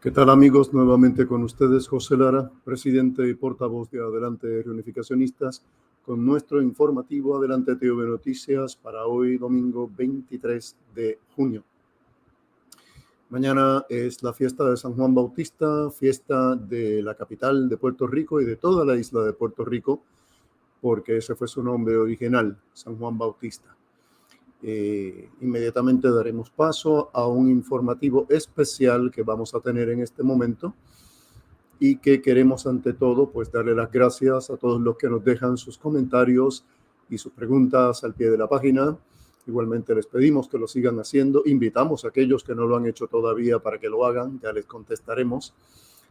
¿Qué tal, amigos? Nuevamente con ustedes José Lara, presidente y portavoz de Adelante Reunificacionistas, con nuestro informativo Adelante TV Noticias para hoy, domingo 23 de junio. Mañana es la fiesta de San Juan Bautista, fiesta de la capital de Puerto Rico y de toda la isla de Puerto Rico, porque ese fue su nombre original, San Juan Bautista. Inmediatamente daremos paso a un informativo especial que vamos a tener en este momento y que queremos ante todo pues darle las gracias a todos los que nos dejan sus comentarios y sus preguntas al pie de la página. Igualmente les pedimos que lo sigan haciendo. Invitamos a aquellos que no lo han hecho todavía para que lo hagan, ya les contestaremos.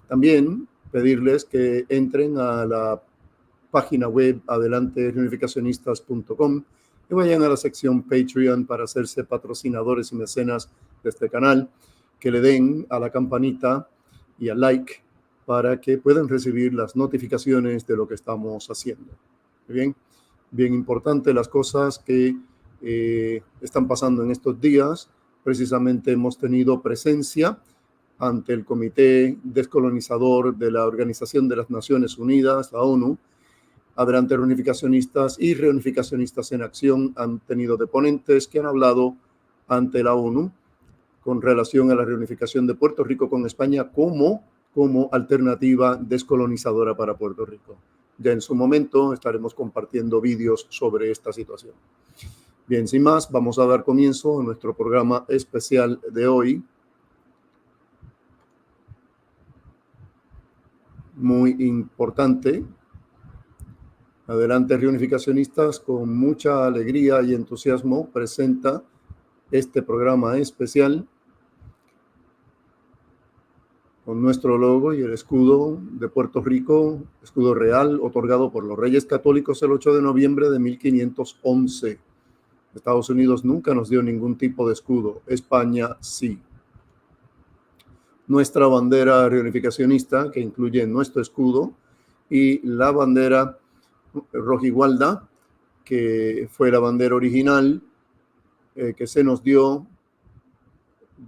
También pedirles que entren a la página web adelantereunificacionistas.com y vayan a la sección Patreon para hacerse patrocinadores y mecenas de este canal, que le den a la campanita y al like para que puedan recibir las notificaciones de lo que estamos haciendo. Bien importante las cosas que están pasando en estos días. Precisamente hemos tenido presencia ante el Comité Descolonizador de la Organización de las Naciones Unidas, la ONU. Adelante Reunificacionistas y Reunificacionistas en Acción han tenido deponentes que han hablado ante la ONU con relación a la reunificación de Puerto Rico con España como alternativa descolonizadora para Puerto Rico. Ya en su momento estaremos compartiendo vídeos sobre esta situación. Bien, sin más, vamos a dar comienzo a nuestro programa especial de hoy. Muy importante. Adelante Reunificacionistas, con mucha alegría y entusiasmo, presenta este programa especial con nuestro logo y el escudo de Puerto Rico, escudo real otorgado por los Reyes Católicos el 8 de noviembre de 1511. Estados Unidos nunca nos dio ningún tipo de escudo, España sí. Nuestra bandera reunificacionista, que incluye nuestro escudo, y la bandera rojigualda, que fue la bandera original que se nos dio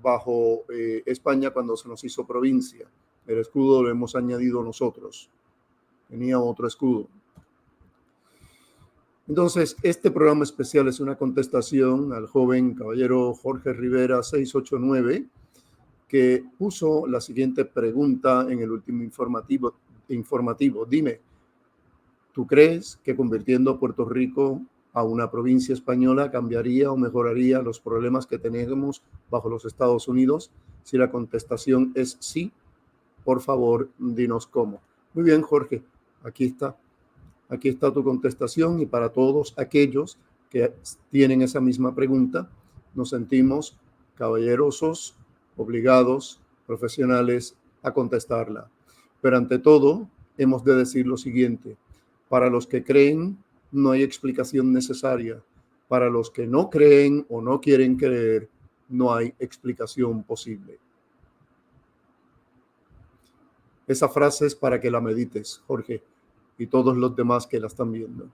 bajo España cuando se nos hizo provincia. El escudo lo hemos añadido nosotros. Tenía otro escudo. Entonces, este programa especial es una contestación al joven caballero Jorge Rivera 689, que puso la siguiente pregunta en el último informativo. Dime, ¿tú crees que convirtiendo a Puerto Rico a una provincia española cambiaría o mejoraría los problemas que tenemos bajo los Estados Unidos? Si la contestación es sí, por favor, dinos cómo. Muy bien, Jorge, aquí está. Aquí está tu contestación, y para todos aquellos que tienen esa misma pregunta, nos sentimos caballerosos, obligados, profesionales a contestarla. Pero ante todo, hemos de decir lo siguiente: para los que creen, no hay explicación necesaria. Para los que no creen o no quieren creer, no hay explicación posible. Esa frase es para que la medites, Jorge, y todos los demás que la están viendo.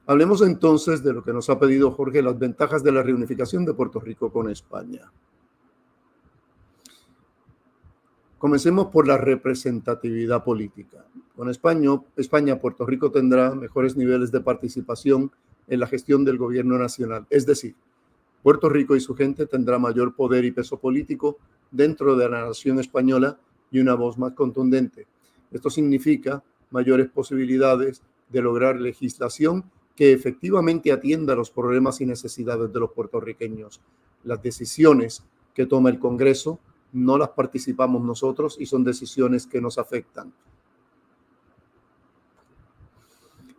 Hablemos entonces de lo que nos ha pedido Jorge, las ventajas de la reunificación de Puerto Rico con España. Comencemos por la representatividad política. Con España, Puerto Rico tendrá mejores niveles de participación en la gestión del gobierno nacional. Es decir, Puerto Rico y su gente tendrá mayor poder y peso político dentro de la nación española y una voz más contundente. Esto significa mayores posibilidades de lograr legislación que efectivamente atienda los problemas y necesidades de los puertorriqueños. Las decisiones que toma el Congreso no las participamos nosotros y son decisiones que nos afectan.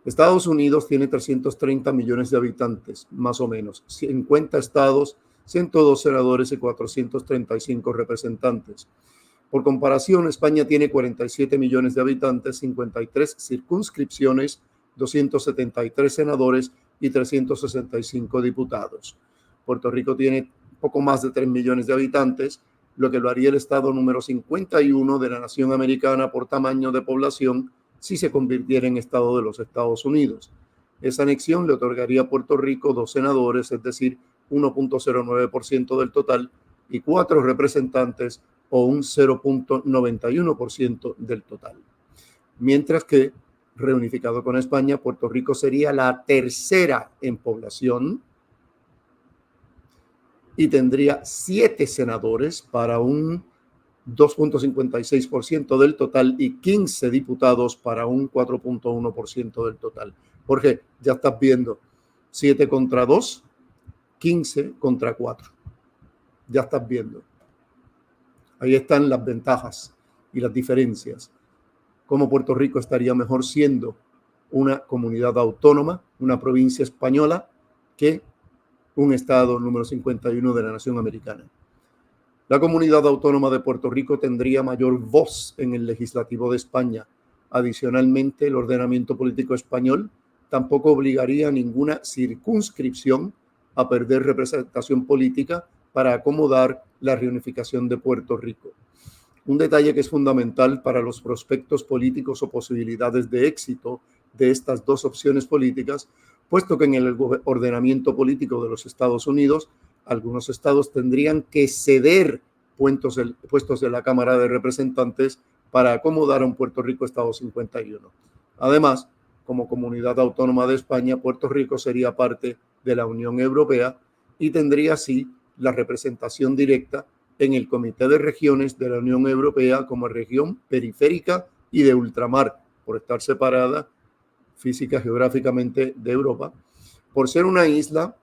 Estados Unidos tiene 330 millones de habitantes, más o menos, 50 estados, 102 senadores y 435 representantes. Por comparación, España tiene 47 millones de habitantes, 53 circunscripciones, 273 senadores y 365 diputados. Puerto Rico tiene poco más de 3 millones de habitantes, lo que lo haría el estado número 51 de la nación americana por tamaño de población si se convirtiera en estado de los Estados Unidos. Esa anexión le otorgaría a Puerto Rico 2 senadores, es decir, 1.09% del total, y 4 representantes o un 0.91% del total. Mientras que, reunificado con España, Puerto Rico sería la tercera en población y tendría 7 senadores para un 2.56% del total y 15 diputados para un 4.1% del total. Jorge, ya estás viendo 7 contra 2, 15 contra 4. Ya estás viendo. Ahí están las ventajas y las diferencias. Cómo Puerto Rico estaría mejor siendo una comunidad autónoma, una provincia española, que un estado número 51 de la nación americana. La comunidad autónoma de Puerto Rico tendría mayor voz en el legislativo de España. Adicionalmente, el ordenamiento político español tampoco obligaría a ninguna circunscripción a perder representación política para acomodar la reunificación de Puerto Rico. Un detalle que es fundamental para los prospectos políticos o posibilidades de éxito de estas dos opciones políticas, puesto que en el ordenamiento político de los Estados Unidos, algunos estados tendrían que ceder puestos de la Cámara de Representantes para acomodar a un Puerto Rico Estado 51. Además, como comunidad autónoma de España, Puerto Rico sería parte de la Unión Europea y tendría así la representación directa en el Comité de Regiones de la Unión Europea como región periférica y de ultramar, por estar separada física geográficamente de Europa, por ser una isla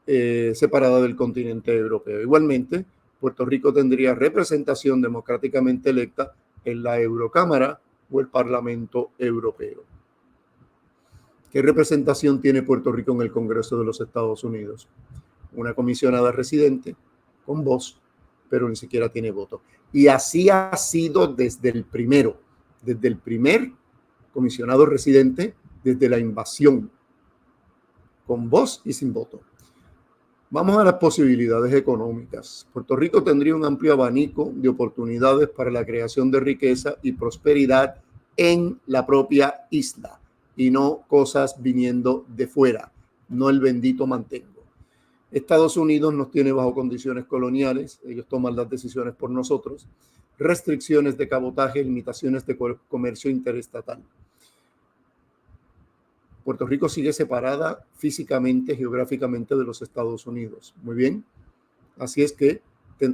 separada del continente europeo. Igualmente, Puerto Rico tendría representación democráticamente electa en la Eurocámara o el Parlamento Europeo. ¿Qué representación tiene Puerto Rico en el Congreso de los Estados Unidos? Una comisionada residente con voz, pero ni siquiera tiene voto. Y así ha sido desde el primer comisionado residente, desde la invasión, con voz y sin voto. Vamos a las posibilidades económicas. Puerto Rico tendría un amplio abanico de oportunidades para la creación de riqueza y prosperidad en la propia isla y no cosas viniendo de fuera, no el bendito mantengo. Estados Unidos nos tiene bajo condiciones coloniales, ellos toman las decisiones por nosotros, restricciones de cabotaje, limitaciones de comercio interestatal. Puerto Rico sigue separada físicamente, geográficamente de los Estados Unidos. Muy bien. Así es que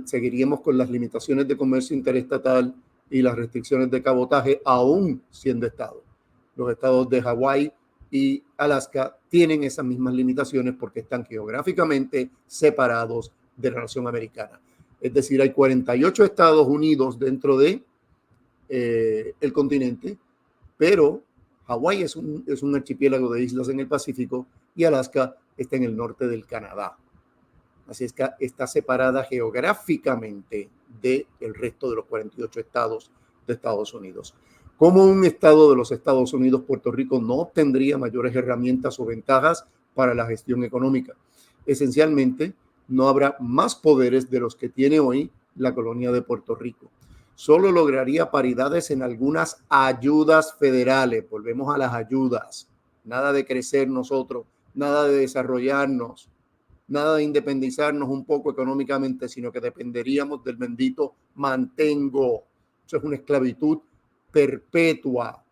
seguiríamos con las limitaciones de comercio interestatal y las restricciones de cabotaje, aún siendo estados. Los estados de Hawái y Alaska tienen esas mismas limitaciones porque están geográficamente separados de la nación americana. Es decir, hay 48 Estados Unidos dentro de el continente, pero Hawái es un archipiélago de islas en el Pacífico y Alaska está en el norte del Canadá. Así es que está separada geográficamente del resto de los 48 estados de Estados Unidos. Como un estado de los Estados Unidos, Puerto Rico no tendría mayores herramientas o ventajas para la gestión económica. Esencialmente, no habrá más poderes de los que tiene hoy la colonia de Puerto Rico. Solo lograría paridades en algunas ayudas federales. Volvemos a las ayudas. Nada de crecer nosotros, nada de desarrollarnos, nada de independizarnos un poco económicamente, sino que dependeríamos del bendito mantengo. Eso es una esclavitud perpetua,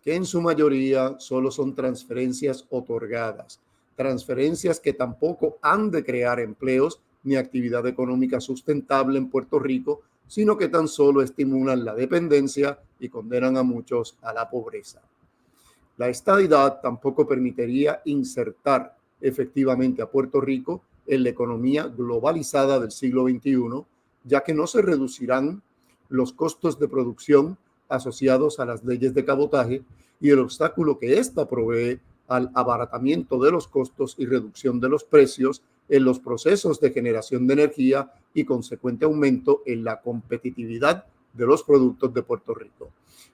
que en su mayoría solo son transferencias otorgadas. Transferencias que tampoco han de crear empleos ni actividad económica sustentable en Puerto Rico, sino que tan solo estimulan la dependencia y condenan a muchos a la pobreza. La estadidad tampoco permitiría insertar efectivamente a Puerto Rico en la economía globalizada del siglo XXI, ya que no se reducirán los costos de producción asociados a las leyes de cabotaje y el obstáculo que ésta provee al abaratamiento de los costos y reducción de los precios en los procesos de generación de energía y consecuente aumento en la competitividad de los productos de Puerto Rico.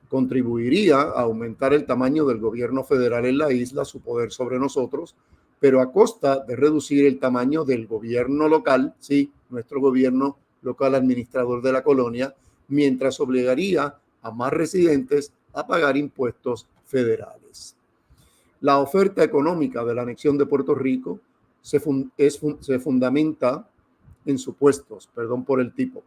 Contribuiría a aumentar el tamaño del gobierno federal en la isla, su poder sobre nosotros, pero a costa de reducir el tamaño del gobierno local, sí, nuestro gobierno local administrador de la colonia, mientras obligaría a más residentes a pagar impuestos federales. La oferta económica de la anexión de Puerto Rico se fundamenta en supuestos, perdón por el tipo,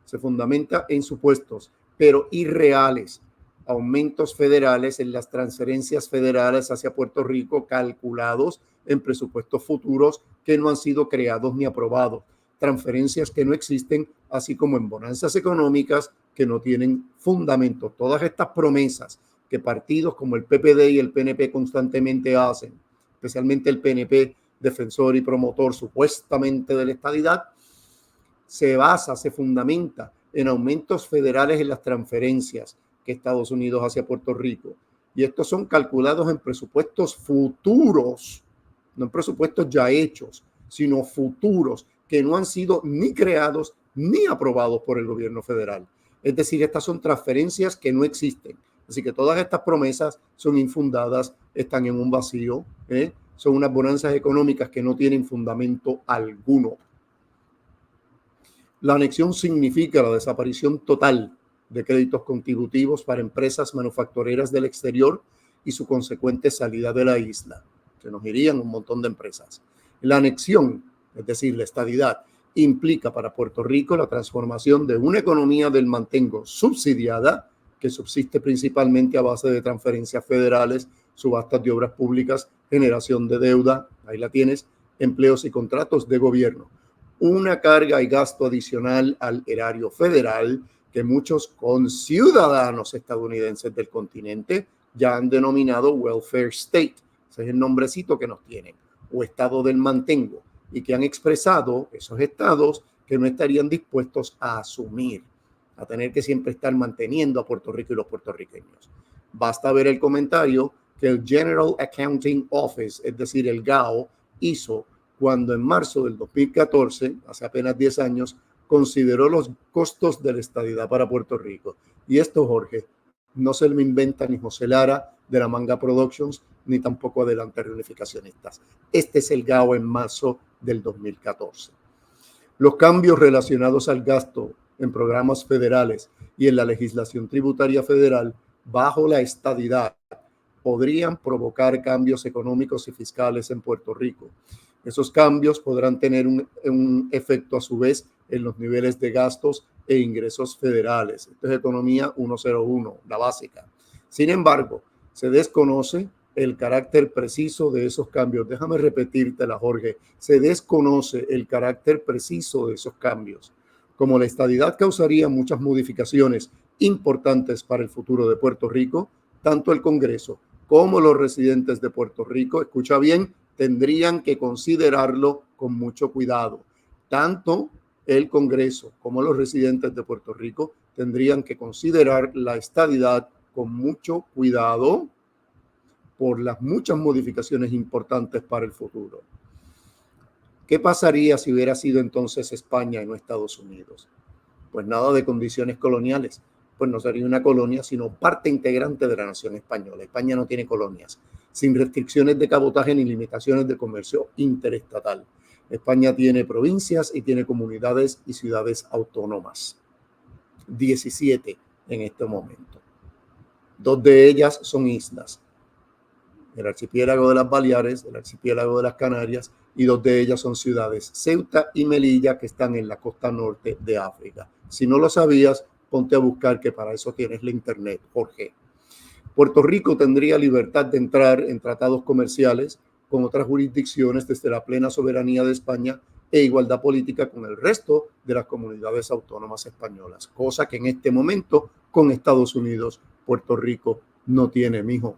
se fundamenta en supuestos, pero irreales, aumentos federales en las transferencias federales hacia Puerto Rico calculados en presupuestos futuros que no han sido creados ni aprobados, transferencias que no existen, así como en bonanzas económicas que no tienen fundamento. Todas estas promesas que partidos como el PPD y el PNP constantemente hacen, especialmente el PNP, defensor y promotor supuestamente de la estadidad, se fundamenta en aumentos federales en las transferencias que Estados Unidos hace a Puerto Rico. Y estos son calculados en presupuestos futuros, no en presupuestos ya hechos, sino futuros, que no han sido ni creados ni aprobados por el gobierno federal. Es decir, estas son transferencias que no existen. Así que todas estas promesas son infundadas, están en un vacío, son unas bonanzas económicas que no tienen fundamento alguno. La anexión significa la desaparición total de créditos contributivos para empresas manufactureras del exterior y su consecuente salida de la isla. Se nos irían un montón de empresas. La anexión, es decir, la estadidad, implica para Puerto Rico la transformación de una economía del mantengo subsidiada, que subsiste principalmente a base de transferencias federales, subastas de obras públicas, generación de deuda, ahí la tienes, empleos y contratos de gobierno. Una carga y gasto adicional al erario federal que muchos conciudadanos estadounidenses del continente ya han denominado welfare state. Ese es el nombrecito que nos tienen, o estado del mantengo, y que han expresado esos estados que no estarían dispuestos a asumir, a tener que siempre estar manteniendo a Puerto Rico y los puertorriqueños. Basta ver el comentario que el General Accounting Office, es decir, el GAO, hizo cuando en marzo del 2014, hace apenas 10 años, consideró los costos de la estadidad para Puerto Rico. Y esto, Jorge, no se lo inventa ni José Lara de la Manga Productions, ni tampoco Adelante Reunificacionistas. Este es el GAO en marzo del 2014. Los cambios relacionados al gasto en programas federales y en la legislación tributaria federal bajo la estadidad podrían provocar cambios económicos y fiscales en Puerto Rico. Esos cambios podrán tener un efecto a su vez en los niveles de gastos e ingresos federales. Esto es Economía 101, la básica. Sin embargo, se desconoce el carácter preciso de esos cambios. Déjame repetírtela, Jorge. Se desconoce el carácter preciso de esos cambios. Como la estadidad causaría muchas modificaciones importantes para el futuro de Puerto Rico, tanto el Congreso como los residentes de Puerto Rico, escucha bien, tendrían que considerarlo con mucho cuidado. Tanto el Congreso como los residentes de Puerto Rico tendrían que considerar la estadidad con mucho cuidado por las muchas modificaciones importantes para el futuro. ¿Qué pasaría si hubiera sido entonces España y no Estados Unidos? Pues nada de condiciones coloniales, pues no sería una colonia, sino parte integrante de la nación española. España no tiene colonias, sin restricciones de cabotaje ni limitaciones de comercio interestatal. España tiene provincias y tiene comunidades y ciudades autónomas. 17 en este momento. 2 de ellas son islas. El archipiélago de las Baleares, el archipiélago de las Canarias, y 2 de ellas son ciudades, Ceuta y Melilla, que están en la costa norte de África. Si no lo sabías, ponte a buscar, que para eso tienes la internet, Jorge. Puerto Rico tendría libertad de entrar en tratados comerciales con otras jurisdicciones desde la plena soberanía de España e igualdad política con el resto de las comunidades autónomas españolas, cosa que en este momento con Estados Unidos Puerto Rico no tiene, mijo.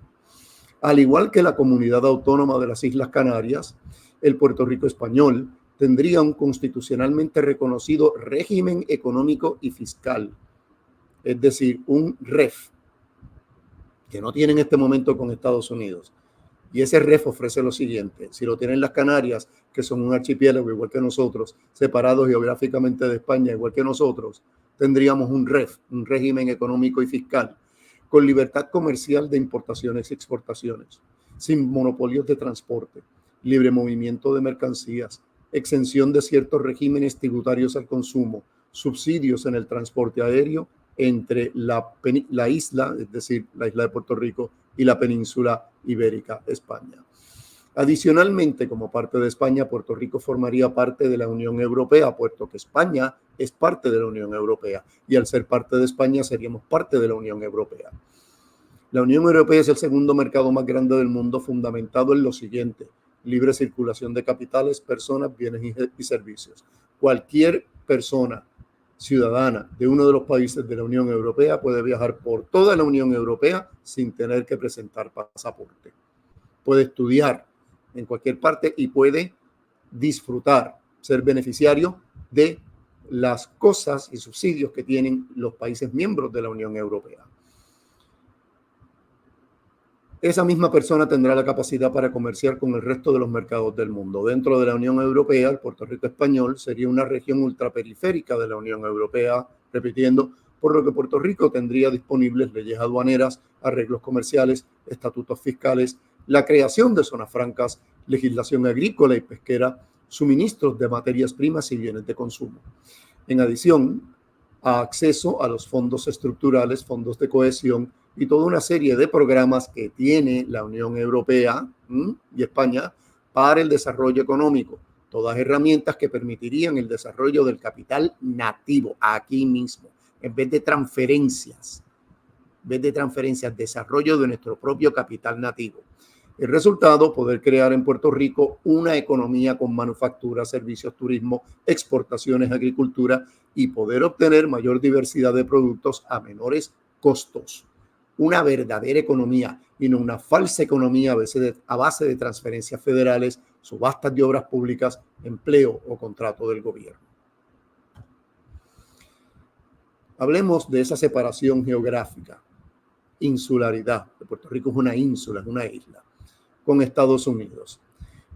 Al igual que la comunidad autónoma de las Islas Canarias, el Puerto Rico español tendría un constitucionalmente reconocido régimen económico y fiscal, es decir, un REF, que no tiene en este momento con Estados Unidos. Y ese REF ofrece lo siguiente: si lo tienen las Canarias, que son un archipiélago igual que nosotros, separados geográficamente de España igual que nosotros, tendríamos un REF, un régimen económico y fiscal, con libertad comercial de importaciones y exportaciones, sin monopolios de transporte, libre movimiento de mercancías, exención de ciertos regímenes tributarios al consumo, subsidios en el transporte aéreo entre la isla, es decir, la isla de Puerto Rico, y la península ibérica, España. Adicionalmente, como parte de España, Puerto Rico formaría parte de la Unión Europea, puesto que España es parte de la Unión Europea y al ser parte de España seríamos parte de la Unión Europea. La Unión Europea es el segundo mercado más grande del mundo, fundamentado en lo siguiente: libre circulación de capitales, personas, bienes y servicios. Cualquier persona ciudadana de uno de los países de la Unión Europea puede viajar por toda la Unión Europea sin tener que presentar pasaporte. Puede estudiar en cualquier parte y puede disfrutar, ser beneficiario de las cosas y subsidios que tienen los países miembros de la Unión Europea. Esa misma persona tendrá la capacidad para comerciar con el resto de los mercados del mundo. Dentro de la Unión Europea, el Puerto Rico español sería una región ultraperiférica de la Unión Europea, repitiendo, por lo que Puerto Rico tendría disponibles leyes aduaneras, arreglos comerciales, estatutos fiscales, la creación de zonas francas, legislación agrícola y pesquera, suministros de materias primas y bienes de consumo. En adición, a acceso a los fondos estructurales, fondos de cohesión y toda una serie de programas que tiene la Unión Europea y España para el desarrollo económico. Todas herramientas que permitirían el desarrollo del capital nativo aquí mismo, en vez de transferencias, desarrollo de nuestro propio capital nativo. El resultado, poder crear en Puerto Rico una economía con manufactura, servicios, turismo, exportaciones, agricultura y poder obtener mayor diversidad de productos a menores costos. Una verdadera economía y no una falsa economía a base de transferencias federales, subastas de obras públicas, empleo o contrato del gobierno. Hablemos de esa separación geográfica, insularidad. Puerto Rico es una ínsula, es una isla, con Estados Unidos.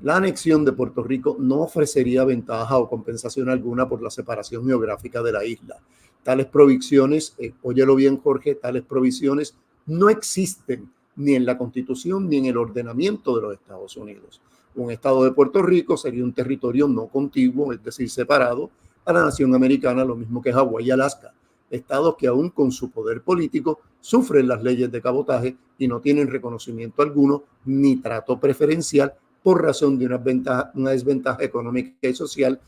La anexión de Puerto Rico no ofrecería ventaja o compensación alguna por la separación geográfica de la isla. Tales provisiones, óyelo bien Jorge, tales provisiones no existen ni en la Constitución ni en el ordenamiento de los Estados Unidos. Un estado de Puerto Rico sería un territorio no contiguo, es decir, separado a la nación americana, lo mismo que Hawái y Alaska. Estados que aún con su poder político sufren las leyes de cabotaje y no tienen reconocimiento alguno ni trato preferencial por razón de una desventaja económica y social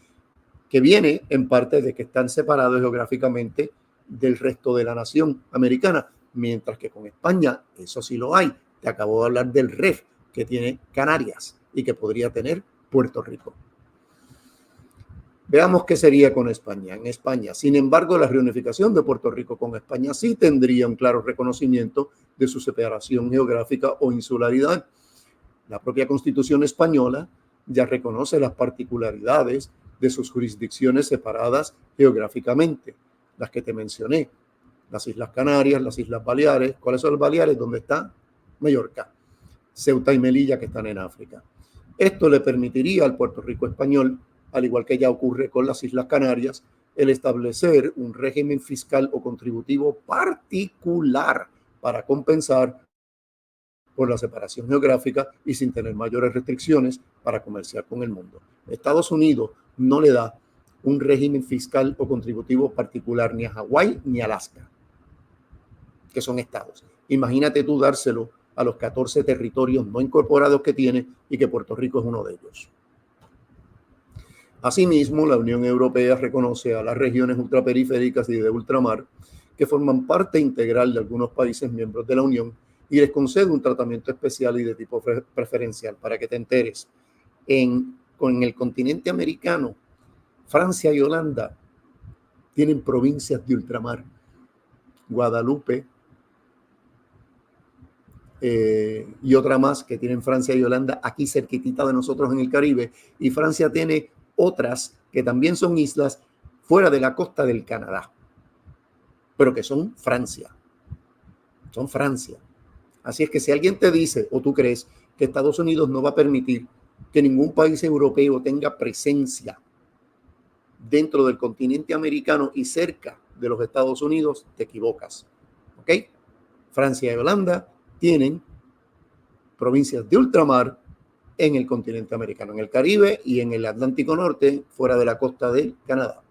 que viene en parte de que están separados geográficamente del resto de la nación americana, mientras que con España eso sí lo hay. Te acabo de hablar del REF que tiene Canarias y que podría tener Puerto Rico. Veamos qué sería con España. En España, sin embargo, la reunificación de Puerto Rico con España sí tendría un claro reconocimiento de su separación geográfica o insularidad. La propia Constitución española ya reconoce las particularidades de sus jurisdicciones separadas geográficamente, las que te mencioné, las Islas Canarias, las Islas Baleares. ¿Cuáles son las Baleares? ¿Dónde está? Mallorca, Ceuta y Melilla, que están en África. Esto le permitiría al Puerto Rico español, al igual que ya ocurre con las Islas Canarias, el establecer un régimen fiscal o contributivo particular para compensar por la separación geográfica y sin tener mayores restricciones para comerciar con el mundo. Estados Unidos no le da un régimen fiscal o contributivo particular ni a Hawái ni a Alaska, que son estados. Imagínate tú dárselo a los 14 territorios no incorporados que tiene y que Puerto Rico es uno de ellos. Asimismo, la Unión Europea reconoce a las regiones ultraperiféricas y de ultramar que forman parte integral de algunos países miembros de la Unión y les concede un tratamiento especial y de tipo preferencial. Para que te enteres, con el continente americano, Francia y Holanda tienen provincias de ultramar. Guadalupe y otra más que tienen Francia y Holanda aquí cerquitita de nosotros en el Caribe, y Francia tiene otras que también son islas fuera de la costa del Canadá, pero que son Francia. Son Francia. Así es que si alguien te dice o tú crees que Estados Unidos no va a permitir que ningún país europeo tenga presencia dentro del continente americano y cerca de los Estados Unidos, te equivocas. ¿Ok? Francia y Holanda tienen provincias de ultramar en el continente americano, en el Caribe y en el Atlántico Norte, fuera de la costa del Canadá.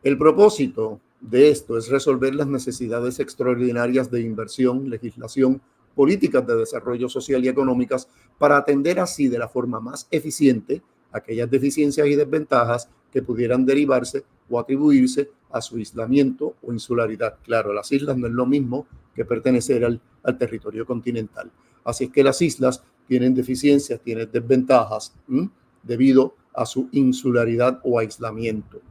El propósito de esto es resolver las necesidades extraordinarias de inversión, legislación, políticas de desarrollo social y económicas para atender así de la forma más eficiente aquellas deficiencias y desventajas que pudieran derivarse o atribuirse a su aislamiento o insularidad. Claro, las islas no es lo mismo que pertenecer al territorio continental. Así es que las islas tienen deficiencias, tienen desventajas debido a su insularidad o aislamiento.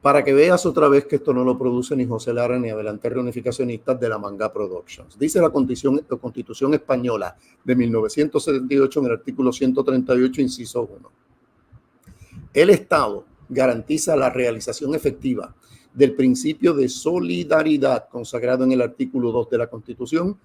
Para que veas otra vez que esto no lo produce ni José Lara ni Adelante Reunificacionistas de la Manga Productions. Dice la Constitución Española de 1978 en el artículo 138, inciso 1. El Estado garantiza la realización efectiva del principio de solidaridad consagrado en el artículo 2 de la Constitución,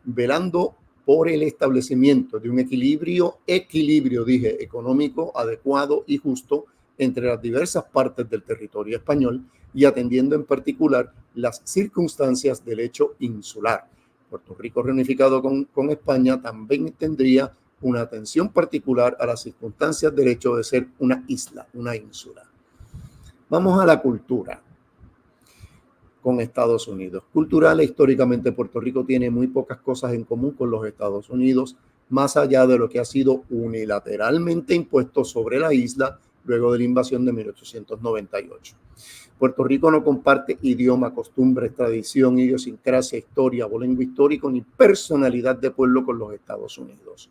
velando por el establecimiento de un equilibrio económico adecuado y justo entre las diversas partes del territorio español y atendiendo en particular las circunstancias del hecho insular. Puerto Rico reunificado con España también tendría una atención particular a las circunstancias del hecho de ser una isla, una ínsula. Vamos a la cultura con Estados Unidos. Cultural e históricamente Puerto Rico tiene muy pocas cosas en común con los Estados Unidos, más allá de lo que ha sido unilateralmente impuesto sobre la isla luego de la invasión de 1898. Puerto Rico no comparte idioma, costumbres, tradición, idiosincrasia, historia, abolengo histórico ni personalidad de pueblo con los Estados Unidos.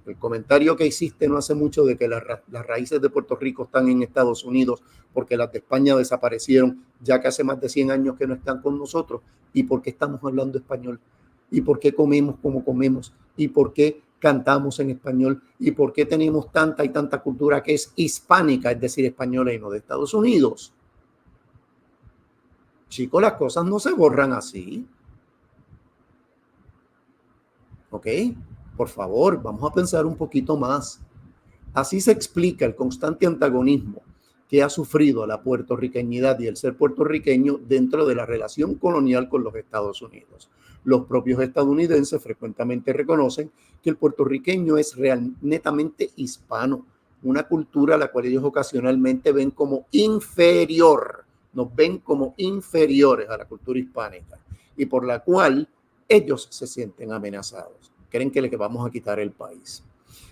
El comentario que hiciste no hace mucho de que las raíces de Puerto Rico están en Estados Unidos porque las de España desaparecieron ya que hace más de 100 años que no están con nosotros. ¿Y por qué estamos hablando español? ¿Y por qué comemos como comemos? ¿Y por qué cantamos en español? ¿Y por qué tenemos tanta y tanta cultura que es hispánica, es decir, española y no de Estados Unidos? Chicos, las cosas no se borran así. ¿Ok? Por favor, vamos a pensar un poquito más. Así se explica el constante antagonismo que ha sufrido la puertorriqueñidad y el ser puertorriqueño dentro de la relación colonial con los Estados Unidos. Los propios estadounidenses frecuentemente reconocen que el puertorriqueño es netamente hispano, una cultura a la cual ellos ocasionalmente ven como inferior, nos ven como inferiores a la cultura hispánica y por la cual ellos se sienten amenazados. Creen que les vamos a quitar el país.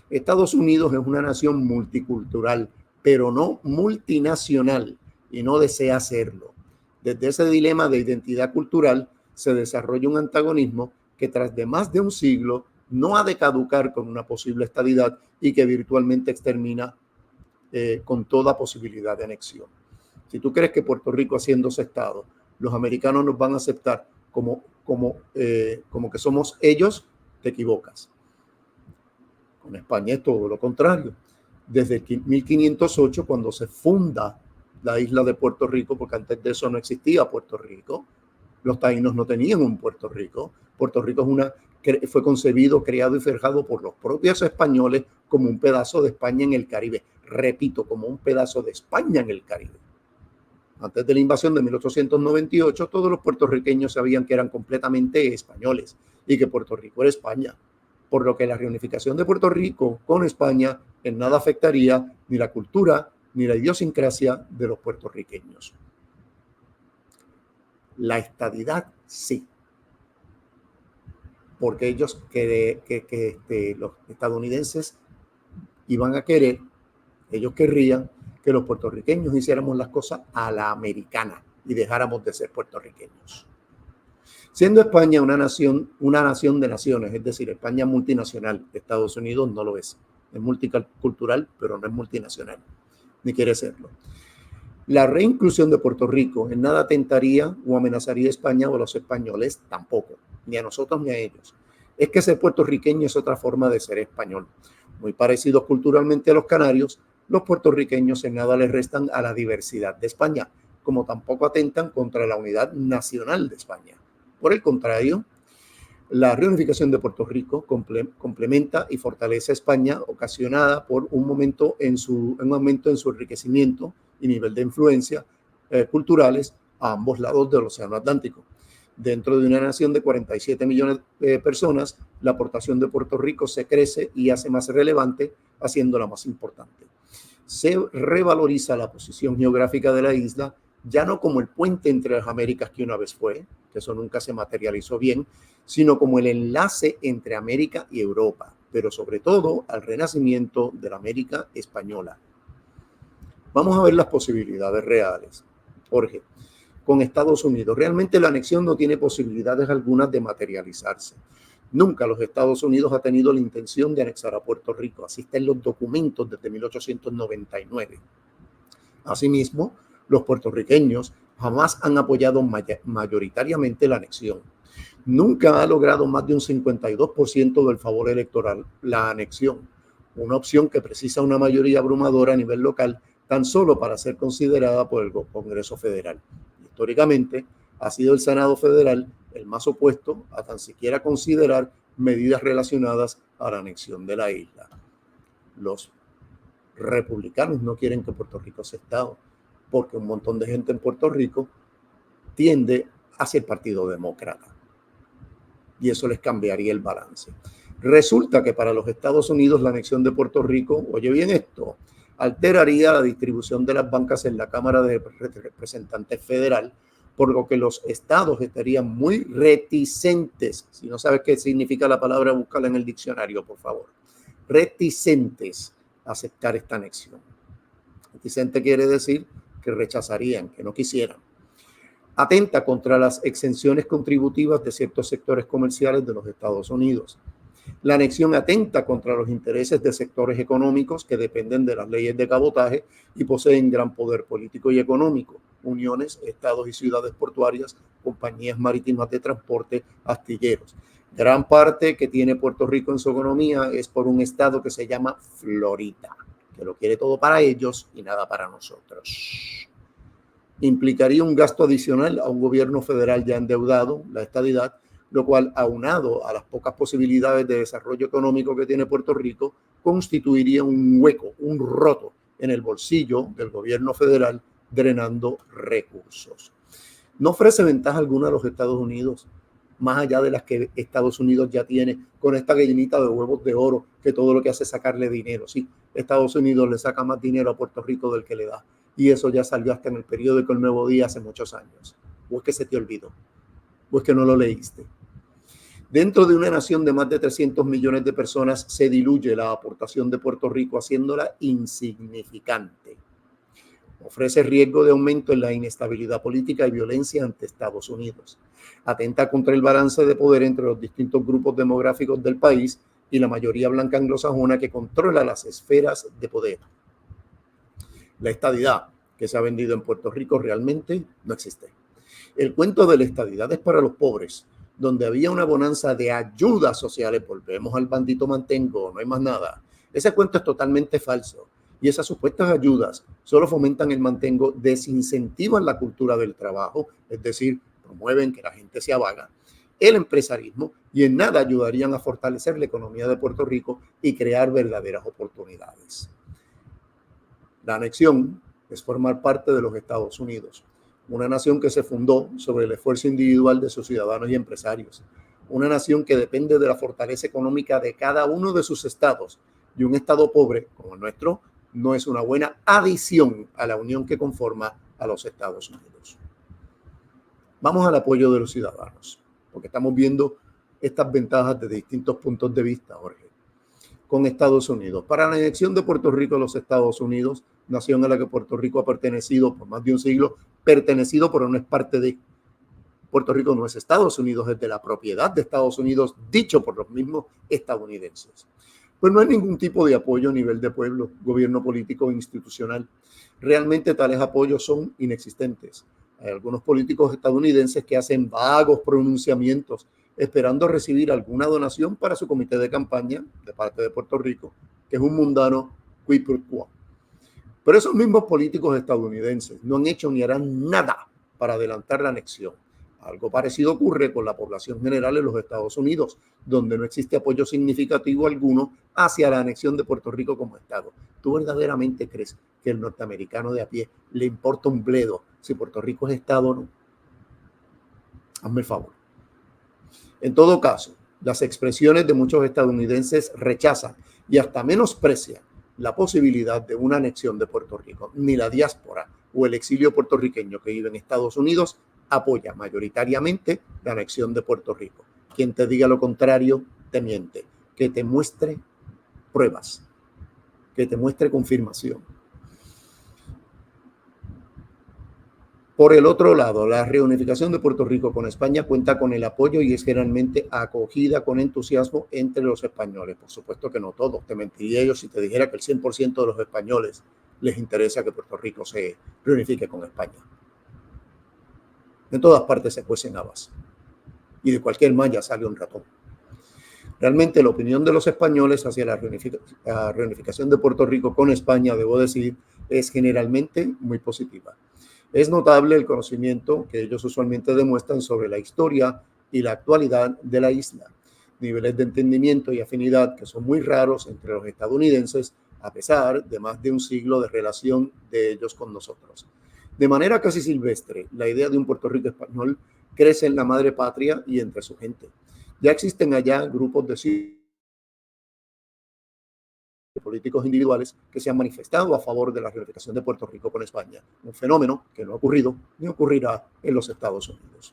Estados Unidos es una nación multicultural, pero no multinacional y no desea serlo. Desde ese dilema de identidad cultural se desarrolla un antagonismo que tras de más de un siglo no ha de caducar con una posible estadidad y que virtualmente extermina con toda posibilidad de anexión. Si tú crees que Puerto Rico haciéndose Estado, los americanos nos van a aceptar como que somos ellos, te equivocas. Con España es todo lo contrario. Desde 1508, cuando se funda la isla de Puerto Rico, porque antes de eso no existía Puerto Rico, los taínos no tenían un Puerto Rico. Puerto Rico fue concebido, creado y forjado por los propios españoles como un pedazo de España en el Caribe. Repito, como un pedazo de España en el Caribe. Antes de la invasión de 1898, todos los puertorriqueños sabían que eran completamente españoles y que Puerto Rico era España, por lo que la reunificación de Puerto Rico con España en nada afectaría ni la cultura ni la idiosincrasia de los puertorriqueños. La estadidad sí, porque ellos los estadounidenses iban a querer, ellos querrían que los puertorriqueños hiciéramos las cosas a la americana y dejáramos de ser puertorriqueños. Siendo España una nación de naciones, es decir, España multinacional, Estados Unidos no lo es. Es multicultural, pero no es multinacional, ni quiere serlo. La reinclusión de Puerto Rico en nada tentaría o amenazaría a España o a los españoles tampoco, ni a nosotros ni a ellos. Es que ser puertorriqueño es otra forma de ser español. Muy parecidos culturalmente a los canarios, los puertorriqueños en nada les restan a la diversidad de España, como tampoco atentan contra la unidad nacional de España. Por el contrario, la reunificación de Puerto Rico complementa y fortalece a España, ocasionada por un aumento en su enriquecimiento y nivel de influencia culturales a ambos lados del Océano Atlántico. Dentro de una nación de 47 millones de personas, la aportación de Puerto Rico se crece y hace más relevante, haciéndola más importante. Se revaloriza la posición geográfica de la isla, ya no como el puente entre las Américas que una vez fue, que eso nunca se materializó bien, sino como el enlace entre América y Europa, pero sobre todo al renacimiento de la América española. Vamos a ver las posibilidades reales. Jorge, con Estados Unidos, realmente la anexión no tiene posibilidades algunas de materializarse. Nunca los Estados Unidos ha tenido la intención de anexar a Puerto Rico, así está en los documentos desde 1899. Asimismo, los puertorriqueños jamás han apoyado mayoritariamente la anexión. Nunca ha logrado más de un 52% del favor electoral la anexión, una opción que precisa una mayoría abrumadora a nivel local tan solo para ser considerada por el Congreso Federal. Históricamente, ha sido el Senado Federal el más opuesto a tan siquiera considerar medidas relacionadas a la anexión de la isla. Los republicanos no quieren que Puerto Rico sea Estado, porque un montón de gente en Puerto Rico tiende hacia el Partido Demócrata. Y eso les cambiaría el balance. Resulta que para los Estados Unidos la anexión de Puerto Rico, oye bien esto, alteraría la distribución de las bancas en la Cámara de Representantes Federal, por lo que los estados estarían muy reticentes. Si no sabes qué significa la palabra, búscala en el diccionario, por favor. Reticentes a aceptar esta anexión. Reticente quiere decir que rechazarían, que no quisieran. Atenta contra las exenciones contributivas de ciertos sectores comerciales de los Estados Unidos. La anexión atenta contra los intereses de sectores económicos que dependen de las leyes de cabotaje y poseen gran poder político y económico: uniones, estados y ciudades portuarias, compañías marítimas de transporte, astilleros. Gran parte que tiene Puerto Rico en su economía es por un estado que se llama Florida, que lo quiere todo para ellos y nada para nosotros. Implicaría un gasto adicional a un gobierno federal ya endeudado, la estadidad, lo cual, aunado a las pocas posibilidades de desarrollo económico que tiene Puerto Rico, constituiría un hueco, un roto en el bolsillo del gobierno federal, drenando recursos. No ofrece ventaja alguna a los Estados Unidos, más allá de las que Estados Unidos ya tiene con esta gallinita de huevos de oro, que todo lo que hace es sacarle dinero. Sí, Estados Unidos le saca más dinero a Puerto Rico del que le da. Y eso ya salió hasta en el periódico El Nuevo Día hace muchos años. ¿O es que se te olvidó? ¿O es que no lo leíste? Dentro de una nación de más de 300 millones de personas se diluye la aportación de Puerto Rico, haciéndola insignificante. Ofrece riesgo de aumento en la inestabilidad política y violencia ante Estados Unidos. Atenta contra el balance de poder entre los distintos grupos demográficos del país y la mayoría blanca anglosajona que controla las esferas de poder. La estadidad que se ha vendido en Puerto Rico realmente no existe. El cuento de la estadidad es para los pobres, donde había una bonanza de ayudas sociales. Volvemos al bandito mantengo, no hay más nada. Ese cuento es totalmente falso. Y esas supuestas ayudas solo fomentan el mantengo, desincentivan la cultura del trabajo, es decir, promueven que la gente sea vaga, el empresarismo, y en nada ayudarían a fortalecer la economía de Puerto Rico y crear verdaderas oportunidades. La anexión es formar parte de los Estados Unidos, una nación que se fundó sobre el esfuerzo individual de sus ciudadanos y empresarios, una nación que depende de la fortaleza económica de cada uno de sus estados, y un estado pobre como el nuestro no es una buena adición a la unión que conforma a los Estados Unidos. Vamos al apoyo de los ciudadanos, porque estamos viendo estas ventajas desde distintos puntos de vista, Jorge. Con Estados Unidos. Para la anexión de Puerto Rico a los Estados Unidos, nación a la que Puerto Rico ha pertenecido por más de un siglo, pertenecido pero no es parte de. Puerto Rico no es Estados Unidos, es de la propiedad de Estados Unidos, dicho por los mismos estadounidenses. Pues no hay ningún tipo de apoyo a nivel de pueblo, gobierno político o institucional. Realmente tales apoyos son inexistentes. Hay algunos políticos estadounidenses que hacen vagos pronunciamientos esperando recibir alguna donación para su comité de campaña de parte de Puerto Rico, que es un mundano quid pro quo. Pero esos mismos políticos estadounidenses no han hecho ni harán nada para adelantar la anexión. Algo parecido ocurre con la población general en los Estados Unidos, donde no existe apoyo significativo alguno hacia la anexión de Puerto Rico como Estado. ¿Tú verdaderamente crees que el norteamericano de a pie le importa un bledo si Puerto Rico es Estado o no? Hazme el favor. En todo caso, las expresiones de muchos estadounidenses rechazan y hasta menosprecian la posibilidad de una anexión de Puerto Rico. Ni la diáspora o el exilio puertorriqueño que vive en Estados Unidos apoya mayoritariamente la anexión de Puerto Rico. Quien te diga lo contrario te miente. Que te muestre pruebas, que te muestre confirmación. Por el otro lado, la reunificación de Puerto Rico con España cuenta con el apoyo y es generalmente acogida con entusiasmo entre los españoles. Por supuesto que no todos. Te mentiría yo si te dijera que el 100% de los españoles les interesa que Puerto Rico se reunifique con España. En todas partes se cuecen habas y de cualquier malla sale un ratón. Realmente la opinión de los españoles hacia la reunificación de Puerto Rico con España, debo decir, es generalmente muy positiva. Es notable el conocimiento que ellos usualmente demuestran sobre la historia y la actualidad de la isla, niveles de entendimiento y afinidad que son muy raros entre los estadounidenses, a pesar de más de un siglo de relación de ellos con nosotros. De manera casi silvestre, la idea de un Puerto Rico español crece en la madre patria y entre su gente. Ya existen allá grupos de políticos individuales que se han manifestado a favor de la reunificación de Puerto Rico con España, un fenómeno que no ha ocurrido ni ocurrirá en los Estados Unidos.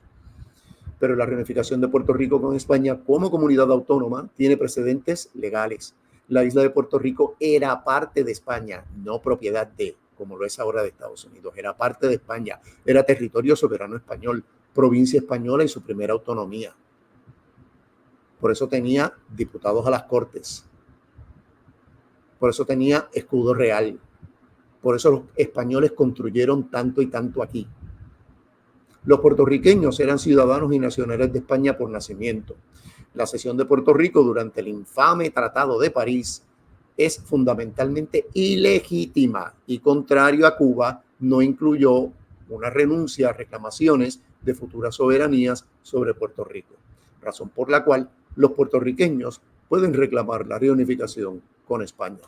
Pero la reunificación de Puerto Rico con España como comunidad autónoma tiene precedentes legales. La isla de Puerto Rico era parte de España, no propiedad de, como lo es ahora de Estados Unidos, era parte de España, era territorio soberano español, provincia española y su primera autonomía. Por eso tenía diputados a las Cortes. Por eso tenía escudo real. Por eso los españoles construyeron tanto y tanto aquí. Los puertorriqueños eran ciudadanos y nacionales de España por nacimiento. La cesión de Puerto Rico durante el infame Tratado de París es fundamentalmente ilegítima y, contrario a Cuba, no incluyó una renuncia a reclamaciones de futuras soberanías sobre Puerto Rico, razón por la cual los puertorriqueños pueden reclamar la reunificación con España.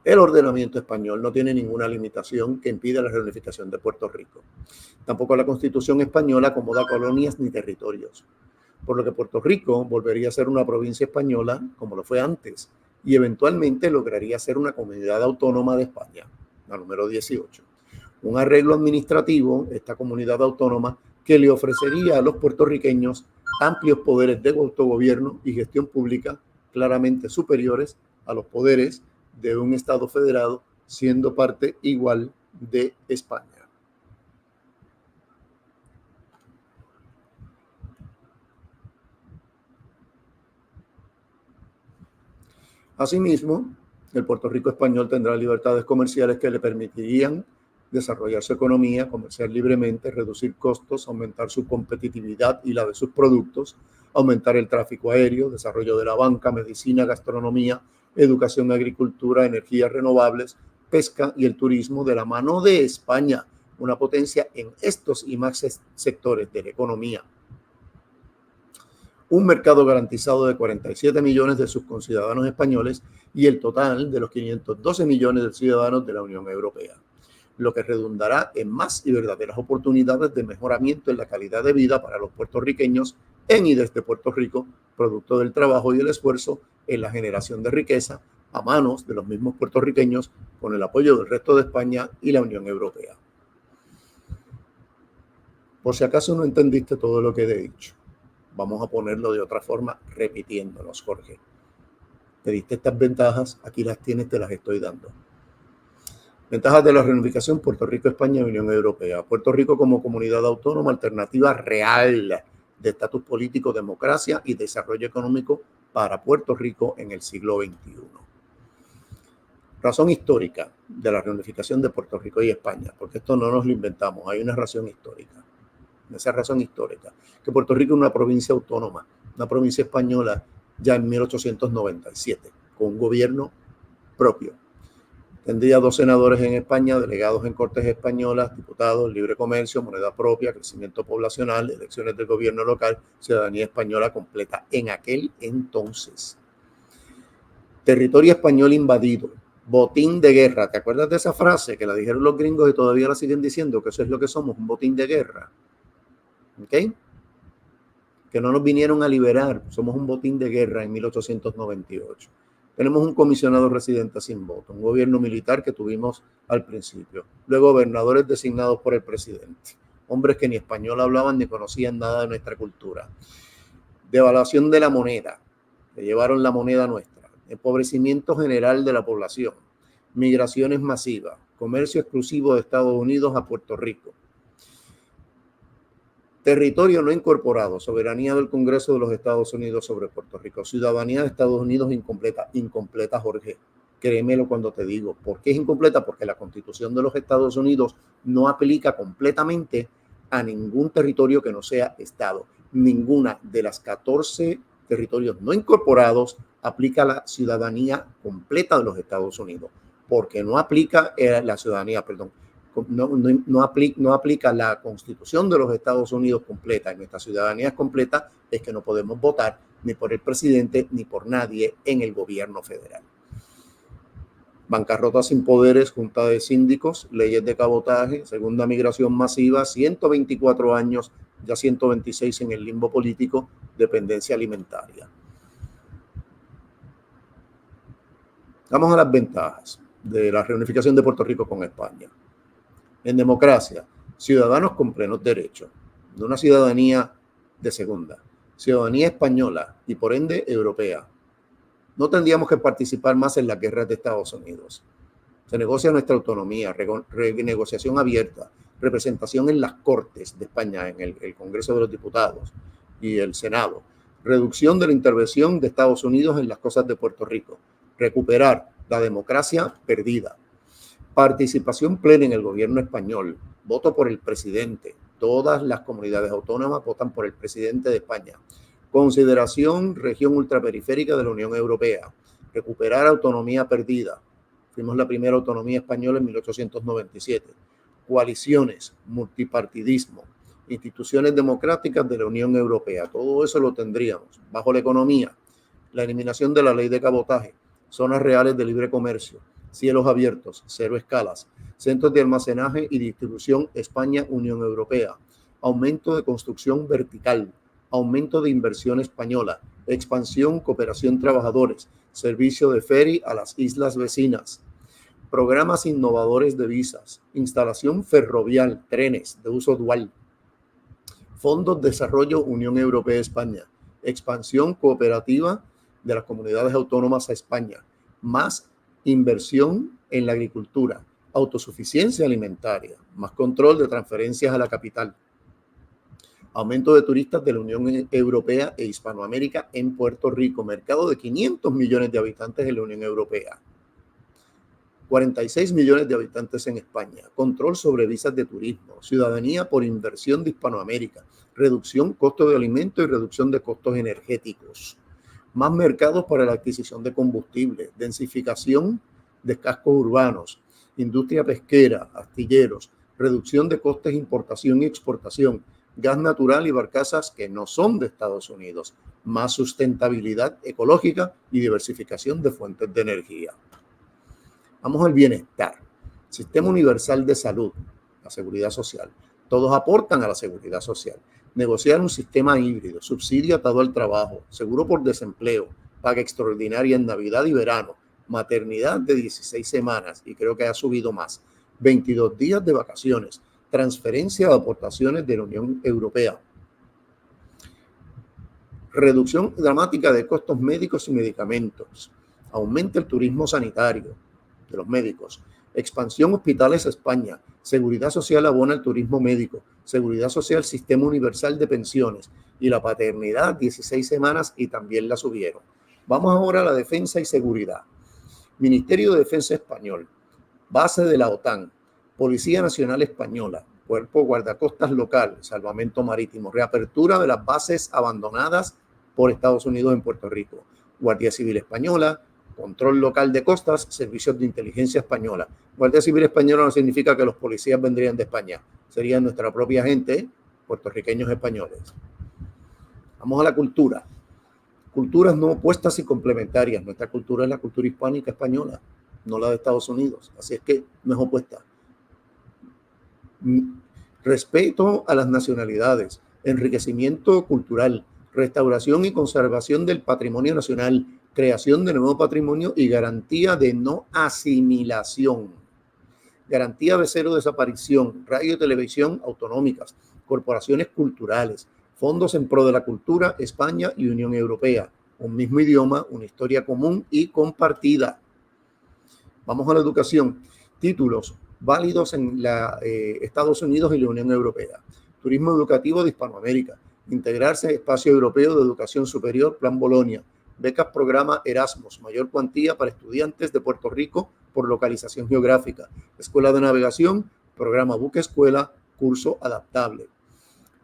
El ordenamiento español no tiene ninguna limitación que impida la reunificación de Puerto Rico. Tampoco la Constitución española acomoda colonias ni territorios, por lo que Puerto Rico volvería a ser una provincia española como lo fue antes y eventualmente lograría ser una comunidad autónoma de España, la número 18. Un arreglo administrativo, esta comunidad autónoma, que le ofrecería a los puertorriqueños amplios poderes de autogobierno y gestión pública claramente superiores a los poderes de un Estado federado, siendo parte igual de España. Asimismo, el Puerto Rico español tendrá libertades comerciales que le permitirían desarrollar su economía, comerciar libremente, reducir costos, aumentar su competitividad y la de sus productos, aumentar el tráfico aéreo, desarrollo de la banca, medicina, gastronomía, educación, agricultura, energías renovables, pesca y el turismo de la mano de España, una potencia en estos y más sectores de la economía. Un mercado garantizado de 47 millones de sus conciudadanos españoles y el total de los 512 millones de ciudadanos de la Unión Europea, lo que redundará en más y verdaderas oportunidades de mejoramiento en la calidad de vida para los puertorriqueños en y desde Puerto Rico, producto del trabajo y el esfuerzo en la generación de riqueza a manos de los mismos puertorriqueños con el apoyo del resto de España y la Unión Europea. Por si acaso no entendiste todo lo que he dicho, vamos a ponerlo de otra forma repitiéndolos, Jorge. Te diste estas ventajas, aquí las tienes, te las estoy dando. Ventajas de la reunificación: Puerto Rico, España y Unión Europea. Puerto Rico como comunidad autónoma, alternativa real de estatus político, democracia y desarrollo económico para Puerto Rico en el siglo XXI. Razón histórica de la reunificación de Puerto Rico y España, porque esto no nos lo inventamos, hay una razón histórica. Esa razón histórica, que Puerto Rico es una provincia autónoma, una provincia española ya en 1897, con un gobierno propio. Tendría 2 senadores en España, delegados en cortes españolas, diputados, libre comercio, moneda propia, crecimiento poblacional, elecciones del gobierno local, ciudadanía española completa en aquel entonces. Territorio español invadido, botín de guerra. ¿Te acuerdas de esa frase que la dijeron los gringos y todavía la siguen diciendo? Que eso es lo que somos, un botín de guerra. ¿Ok? Que no nos vinieron a liberar, somos un botín de guerra en 1898. Tenemos un comisionado residente sin voto, un gobierno militar que tuvimos al principio, luego gobernadores designados por el presidente, hombres que ni español hablaban ni conocían nada de nuestra cultura. Devaluación de la moneda, que llevaron la moneda nuestra, empobrecimiento general de la población, migraciones masivas, comercio exclusivo de Estados Unidos a Puerto Rico, territorio no incorporado, soberanía del Congreso de los Estados Unidos sobre Puerto Rico, ciudadanía de Estados Unidos incompleta, Jorge. Créemelo cuando te digo. ¿Por qué es incompleta? Porque la Constitución de los Estados Unidos no aplica completamente a ningún territorio que no sea Estado. Ninguna de las 14 territorios no incorporados aplica la ciudadanía completa de los Estados Unidos, porque no aplica la ciudadanía, perdón, no aplica la Constitución de los Estados Unidos completa. En nuestra ciudadanía completa es que no podemos votar ni por el presidente ni por nadie en el gobierno federal. Bancarrota sin poderes, junta de síndicos, leyes de cabotaje, segunda migración masiva, 124 años, ya 126 en el limbo político, dependencia alimentaria. Vamos a las ventajas de la reunificación de Puerto Rico con España. En democracia, ciudadanos con plenos derechos, de una ciudadanía de segunda, ciudadanía española y por ende europea. No tendríamos que participar más en las guerras de Estados Unidos. Se negocia nuestra autonomía, renegociación abierta, representación en las Cortes de España, en el Congreso de los Diputados y el Senado, reducción de la intervención de Estados Unidos en las cosas de Puerto Rico, recuperar la democracia perdida, participación plena en el gobierno español, voto por el presidente. Todas las comunidades autónomas votan por el presidente de España. Consideración región ultraperiférica de la Unión Europea. Recuperar autonomía perdida. Fuimos la primera autonomía española en 1897. Coaliciones, multipartidismo, instituciones democráticas de la Unión Europea. Todo eso lo tendríamos bajo la economía. La eliminación de la ley de cabotaje, zonas reales de libre comercio, cielos abiertos, cero escalas, centros de almacenaje y distribución España-Unión Europea, aumento de construcción vertical, aumento de inversión española, expansión, cooperación trabajadores, servicio de ferry a las islas vecinas, programas innovadores de visas, instalación ferrovial, trenes de uso dual, fondos de desarrollo Unión Europea-España, expansión cooperativa de las comunidades autónomas a España, más inversión en la agricultura, autosuficiencia alimentaria, más control de transferencias a la capital, aumento de turistas de la Unión Europea e Hispanoamérica en Puerto Rico, mercado de 500 millones de habitantes en la Unión Europea, 46 millones de habitantes en España, control sobre visas de turismo, ciudadanía por inversión de Hispanoamérica, reducción costo de alimentos y reducción de costos energéticos, más mercados para la adquisición de combustible, densificación de cascos urbanos, industria pesquera, astilleros, reducción de costes de importación y exportación, gas natural y barcazas que no son de Estados Unidos, más sustentabilidad ecológica y diversificación de fuentes de energía. Vamos al bienestar, sistema universal de salud, la seguridad social. Todos aportan a la seguridad social. Negociar un sistema híbrido, subsidio atado al trabajo, seguro por desempleo, paga extraordinaria en Navidad y verano, maternidad de 16 semanas y creo que ha subido más, 22 días de vacaciones, transferencia de aportaciones de la Unión Europea, reducción dramática de costos médicos y medicamentos, aumenta el turismo sanitario de los médicos, expansión hospitales a España, seguridad social abona el turismo médico, seguridad social sistema universal de pensiones y la paternidad 16 semanas y también la subieron. Vamos ahora a la defensa y seguridad. Ministerio de Defensa Español, base de la OTAN, Policía Nacional Española, Cuerpo Guardacostas Local, Salvamento Marítimo, reapertura de las bases abandonadas por Estados Unidos en Puerto Rico, Guardia Civil Española, control local de costas, servicios de inteligencia española. Guardia Civil Española no significa que los policías vendrían de España, serían nuestra propia gente, puertorriqueños españoles. Vamos a la cultura. Culturas no opuestas y complementarias. Nuestra cultura es la cultura hispánica española, no la de Estados Unidos. Así es que no es opuesta. Respeto a las nacionalidades, enriquecimiento cultural, restauración y conservación del patrimonio nacional, creación de nuevo patrimonio y garantía de no asimilación. Garantía de cero desaparición, radio y televisión autonómicas, corporaciones culturales, fondos en pro de la cultura, España y Unión Europea. Un mismo idioma, una historia común y compartida. Vamos a la educación. Títulos válidos en Estados Unidos y la Unión Europea. Turismo educativo de Hispanoamérica. Integrarse en Espacio Europeo de Educación Superior, Plan Bolonia. Becas Programa Erasmus, mayor cuantía para estudiantes de Puerto Rico por localización geográfica. Escuela de Navegación, Programa Buque Escuela, curso adaptable.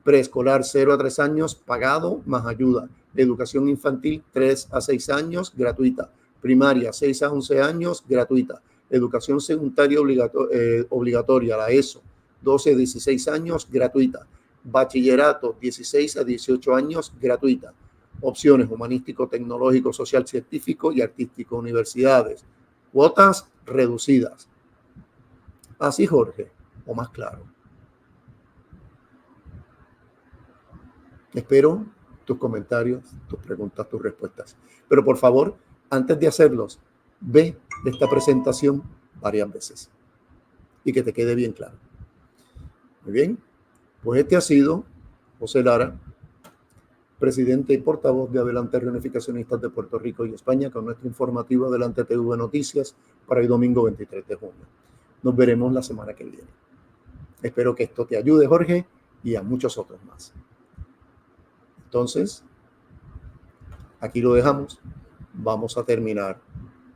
Preescolar 0 a 3 años, pagado más ayuda. Educación infantil 3 a 6 años, gratuita. Primaria 6 a 11 años, gratuita. Educación secundaria obligatoria, la ESO, 12 a 16 años, gratuita. Bachillerato 16 a 18 años, gratuita. Opciones humanístico, tecnológico, social, científico y artístico. Universidades. Cuotas reducidas. Así, Jorge, o más claro. Espero tus comentarios, tus preguntas, tus respuestas. Pero por favor, antes de hacerlos, ve esta presentación varias veces y que te quede bien claro. Muy bien, pues este ha sido José Lara, presidente y portavoz de Adelante Reunificacionistas de Puerto Rico y España, con nuestro informativo Adelante TV Noticias para el domingo 23 de junio. Nos veremos la semana que viene. Espero que esto te ayude, Jorge, y a muchos otros más. Entonces, aquí lo dejamos. Vamos a terminar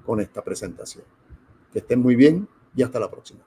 con esta presentación. Que estén muy bien y hasta la próxima.